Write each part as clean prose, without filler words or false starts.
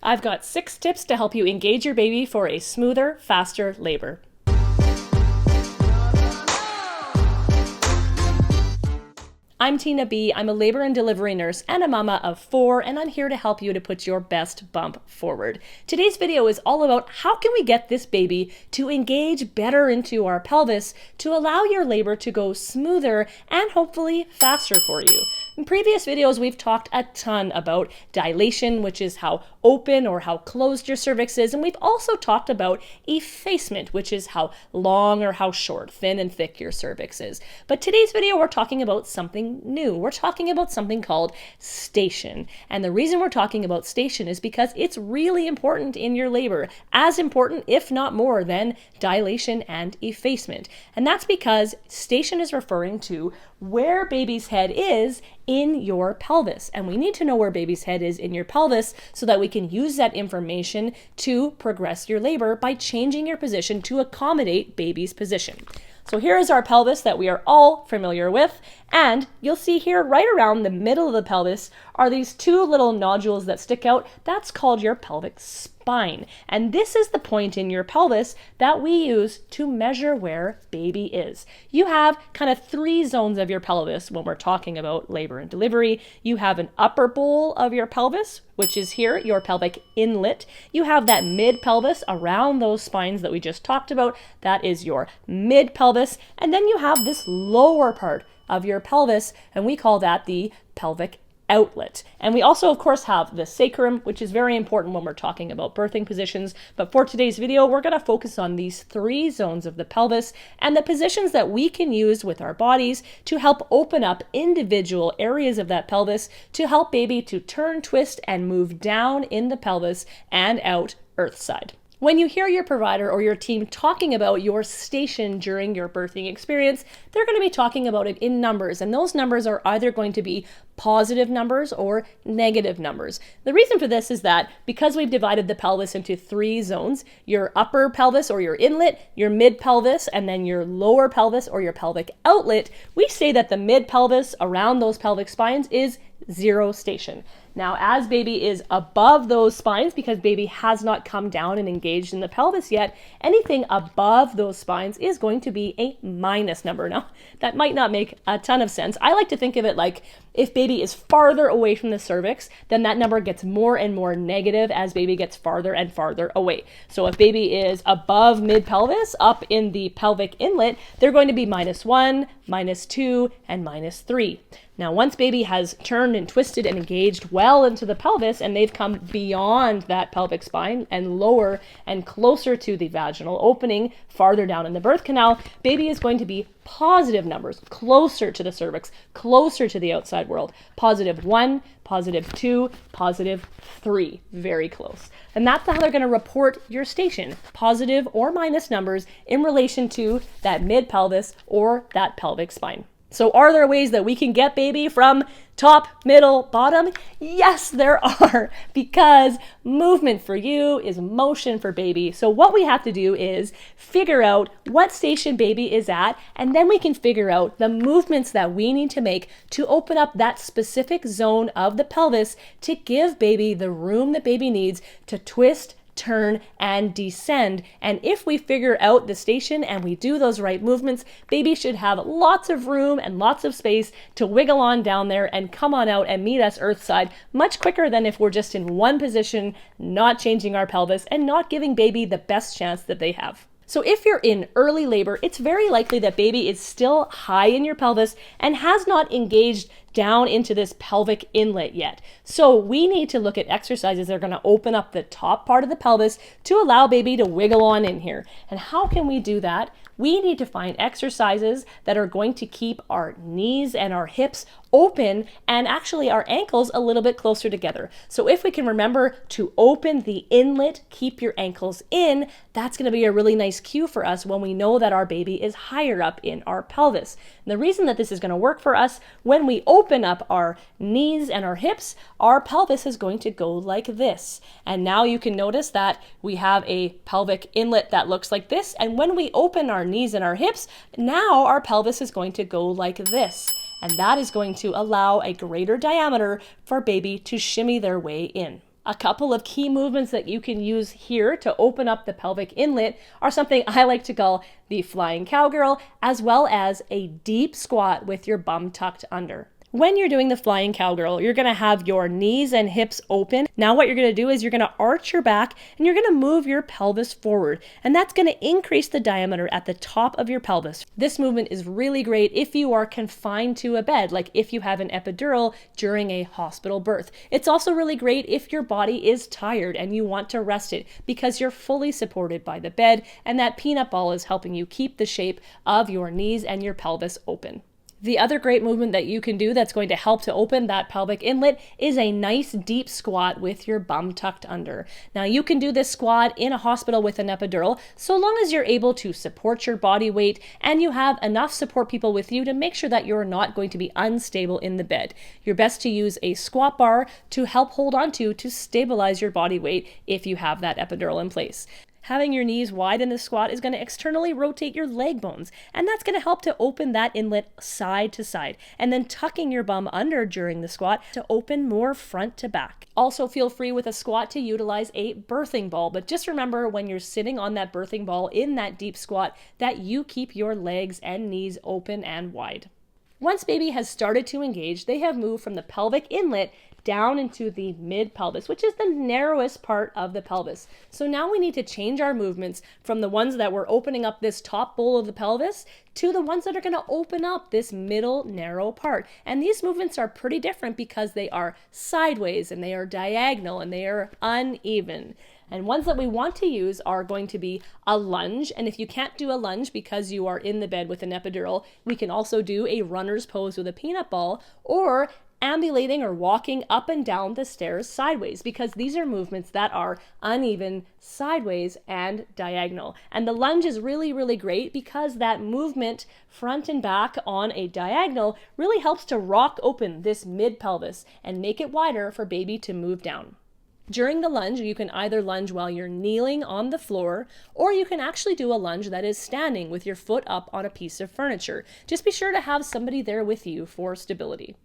I've got 6 tips to help you engage your baby for a smoother, faster labor. I'm Tina B. I'm a labor and delivery nurse and a mama of 4, and I'm here to help you to put your best bump forward. Today's video is all about how can we get this baby to engage better into our pelvis to allow your labor to go smoother and hopefully faster for you. In previous videos, we've talked a ton about dilation, which is how open or how closed your cervix is, and we've also talked about effacement, which is how long or how short, thin and thick your cervix is. But today's video, we're talking about something new. We're talking about something called station. And the reason we're talking about station is because it's really important in your labor, as important, if not more, than dilation and effacement. And that's because station is referring to where baby's head is in your pelvis. And we need to know where baby's head is in your pelvis so that we can use that information to progress your labor by changing your position to accommodate baby's position. So here is our pelvis that we are all familiar with, and you'll see here right around the middle of the pelvis are these 2 little nodules that stick out. That's called your pelvic spine. And this is the point in your pelvis that we use to measure where baby is. You have kind of 3 zones of your pelvis when we're talking about labor and delivery. You have an upper bowl of your pelvis, which is here, your pelvic inlet. You have that mid pelvis around those spines that we just talked about. That is your mid pelvis. And then you have this lower part of your pelvis, and we call that the pelvic outlet. And we also, of course, have the sacrum, which is very important when we're talking about birthing positions. But for today's video, we're going to focus on these 3 zones of the pelvis and the positions that we can use with our bodies to help open up individual areas of that pelvis to help baby to turn, twist, and move down in the pelvis and out earth side. When you hear your provider or your team talking about your station during your birthing experience, they're going to be talking about it in numbers, and those numbers are either going to be positive numbers or negative numbers. The reason for this is that because we've divided the pelvis into 3 zones, your upper pelvis or your inlet, your mid pelvis, and then your lower pelvis or your pelvic outlet, we say that the mid pelvis around those pelvic spines is 0 station. Now, as baby is above those spines, because baby has not come down and engaged in the pelvis yet, anything above those spines is going to be a minus number. Now, that might not make a ton of sense. I like to think of it like if baby is farther away from the cervix, then that number gets more and more negative as baby gets farther and farther away. So if baby is above mid-pelvis, up in the pelvic inlet, they're going to be -1, -2, and -3. Now, once baby has turned and twisted and engaged well into the pelvis and they've come beyond that pelvic spine and lower and closer to the vaginal opening, farther down in the birth canal, baby is going to be positive numbers, closer to the cervix, closer to the outside world. +1, +2, +3, very close. And that's how they're going to report your station, positive or minus numbers in relation to that mid-pelvis or that pelvic spine. So are there ways that we can get baby from top, middle, bottom? Yes, there are, because movement for you is motion for baby. So what we have to do is figure out what station baby is at, and then we can figure out the movements that we need to make to open up that specific zone of the pelvis to give baby the room that baby needs to twist, turn, and descend. And if we figure out the station and we do those right movements, baby should have lots of room and lots of space to wiggle on down there and come on out and meet us earthside much quicker than if we're just in one position, not changing our pelvis and not giving baby the best chance that they have. So if you're in early labor, it's very likely that baby is still high in your pelvis and has not engaged down into this pelvic inlet yet. So we need to look at exercises that are going to open up the top part of the pelvis to allow baby to wiggle on in here. And how can we do that? We need to find exercises that are going to keep our knees and our hips open and actually our ankles a little bit closer together. So if we can remember to open the inlet, keep your ankles in, that's going to be a really nice cue for us when we know that our baby is higher up in our pelvis. And the reason that this is going to work for us, when we open up our knees and our hips, our pelvis is going to go like this. And now you can notice that we have a pelvic inlet that looks like this. And when we open our knees and our hips, now our pelvis is going to go like this. And that is going to allow a greater diameter for baby to shimmy their way in. A couple of key movements that you can use here to open up the pelvic inlet are something I like to call the flying cowgirl, as well as a deep squat with your bum tucked under. When you're doing the flying cowgirl, you're going to have your knees and hips open. Now what you're going to do is you're going to arch your back and you're going to move your pelvis forward. And that's going to increase the diameter at the top of your pelvis. This movement is really great if you are confined to a bed, like if you have an epidural during a hospital birth. It's also really great if your body is tired and you want to rest it because you're fully supported by the bed and that peanut ball is helping you keep the shape of your knees and your pelvis open. The other great movement that you can do that's going to help to open that pelvic inlet is a nice deep squat with your bum tucked under. Now you can do this squat in a hospital with an epidural so long as you're able to support your body weight and you have enough support people with you to make sure that you're not going to be unstable in the bed. You're best to use a squat bar to help hold on to stabilize your body weight if you have that epidural in place. Having your knees wide in the squat is going to externally rotate your leg bones, and that's going to help to open that inlet side to side, and then tucking your bum under during the squat to open more front to back. Also feel free with a squat to utilize a birthing ball, but just remember when you're sitting on that birthing ball in that deep squat that you keep your legs and knees open and wide. Once baby has started to engage, they have moved from the pelvic inlet down into the mid-pelvis, which is the narrowest part of the pelvis. So now we need to change our movements from the ones that were opening up this top bowl of the pelvis to the ones that are going to open up this middle narrow part. And these movements are pretty different because they are sideways and they are diagonal and they are uneven. And ones that we want to use are going to be a lunge. And if you can't do a lunge because you are in the bed with an epidural, we can also do a runner's pose with a peanut ball or ambulating or walking up and down the stairs sideways, because these are movements that are uneven, sideways, and diagonal. And the lunge is really, really great because that movement front and back on a diagonal really helps to rock open this mid-pelvis and make it wider for baby to move down. During the lunge, you can either lunge while you're kneeling on the floor, or you can actually do a lunge that is standing with your foot up on a piece of furniture. Just be sure to have somebody there with you for stability.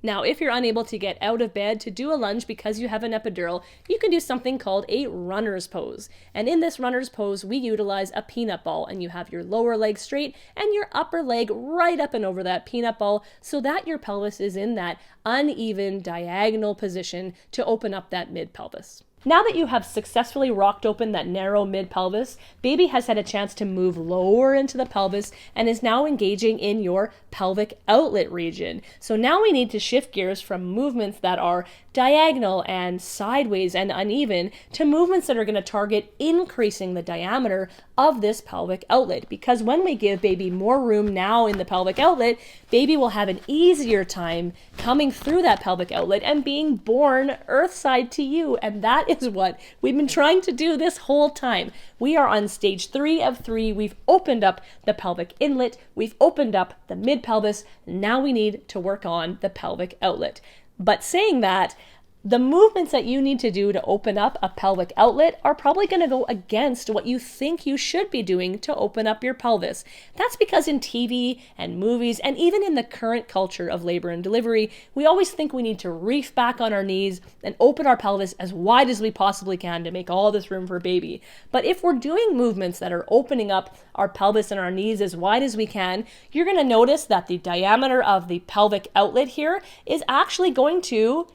Now, if you're unable to get out of bed to do a lunge because you have an epidural, you can do something called a runner's pose. And in this runner's pose, we utilize a peanut ball, and you have your lower leg straight and your upper leg right up and over that peanut ball so that your pelvis is in that uneven diagonal position to open up that mid-pelvis. Now that you have successfully rocked open that narrow mid-pelvis, baby has had a chance to move lower into the pelvis and is now engaging in your pelvic outlet region. So now we need to shift gears from movements that are diagonal and sideways and uneven to movements that are going to target increasing the diameter of this pelvic outlet. Because when we give baby more room now in the pelvic outlet, baby will have an easier time coming through that pelvic outlet and being born earthside to you. And that is what we've been trying to do this whole time. We are on stage 3 of 3. We've opened up the pelvic inlet. We've opened up the mid-pelvis. Now we need to work on the pelvic outlet. But saying that, the movements that you need to do to open up a pelvic outlet are probably going to go against what you think you should be doing to open up your pelvis. That's because in TV and movies, and even in the current culture of labor and delivery, we always think we need to reef back on our knees and open our pelvis as wide as we possibly can to make all this room for baby. But if we're doing movements that are opening up our pelvis and our knees as wide as we can, you're going to notice that the diameter of the pelvic outlet here is actually going to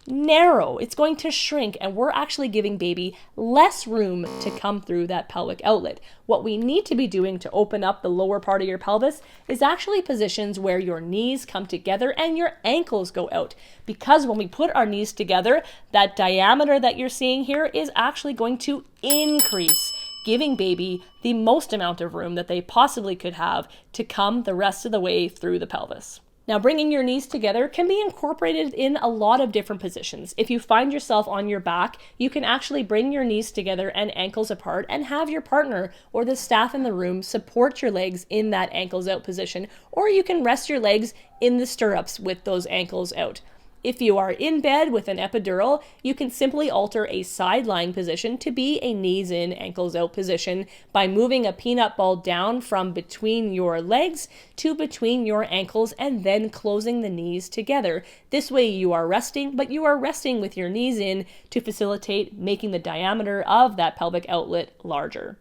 narrow. It's going to shrink, and we're actually giving baby less room to come through that pelvic outlet. What we need to be doing to open up the lower part of your pelvis is actually positions where your knees come together and your ankles go out. Because when we put our knees together, that diameter that you're seeing here is actually going to increase, giving baby the most amount of room that they possibly could have to come the rest of the way through the pelvis. Now, bringing your knees together can be incorporated in a lot of different positions. If you find yourself on your back, you can actually bring your knees together and ankles apart and have your partner or the staff in the room support your legs in that ankles out position, or you can rest your legs in the stirrups with those ankles out. If you are in bed with an epidural, you can simply alter a side lying position to be a knees in, ankles out position by moving a peanut ball down from between your legs to between your ankles and then closing the knees together. This way you are resting, but you are resting with your knees in to facilitate making the diameter of that pelvic outlet larger.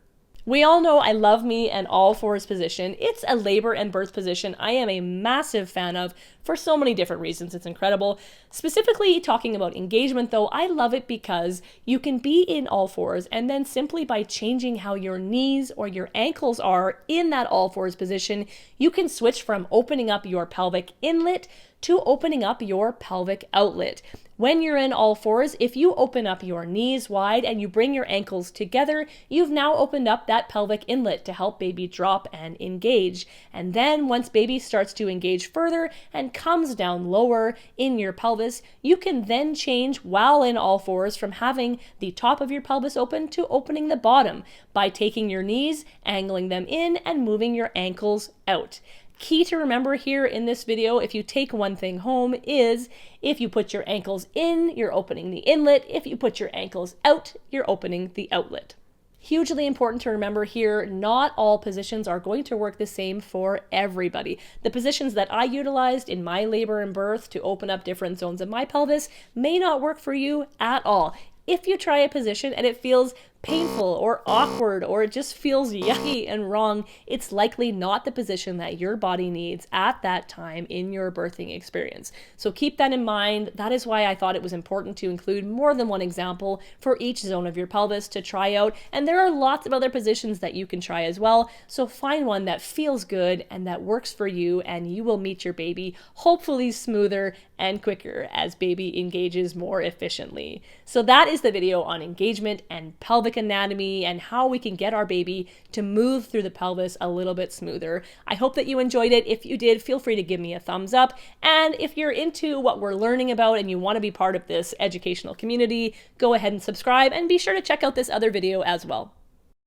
We all know I love me an all fours position. It's a labor and birth position I am a massive fan of for so many different reasons. It's incredible. Specifically talking about engagement though, I love it because you can be in all fours and then simply by changing how your knees or your ankles are in that all fours position, you can switch from opening up your pelvic inlet to opening up your pelvic outlet. When you're in all fours, if you open up your knees wide and you bring your ankles together, you've now opened up that pelvic inlet to help baby drop and engage. And then once baby starts to engage further and comes down lower in your pelvis, you can then change while in all fours from having the top of your pelvis open to opening the bottom by taking your knees, angling them in, and moving your ankles out. Key to remember here in this video, if you take one thing home, is if you put your ankles in, you're opening the inlet. If you put your ankles out, you're opening the outlet. Hugely important to remember here, not all positions are going to work the same for everybody. The positions that I utilized in my labor and birth to open up different zones of my pelvis may not work for you at all. If you try a position and it feels painful or awkward or it just feels yucky and wrong, it's likely not the position that your body needs at that time in your birthing experience. So keep that in mind. That is why I thought it was important to include more than one example for each zone of your pelvis to try out. And there are lots of other positions that you can try as well. So find one that feels good and that works for you, and you will meet your baby hopefully smoother and quicker as baby engages more efficiently. So that is the video on engagement and pelvic anatomy and how we can get our baby to move through the pelvis a little bit smoother. I hope that you enjoyed it. If you did, feel free to give me a thumbs up. And if you're into what we're learning about and you want to be part of this educational community, go ahead and subscribe and be sure to check out this other video as well.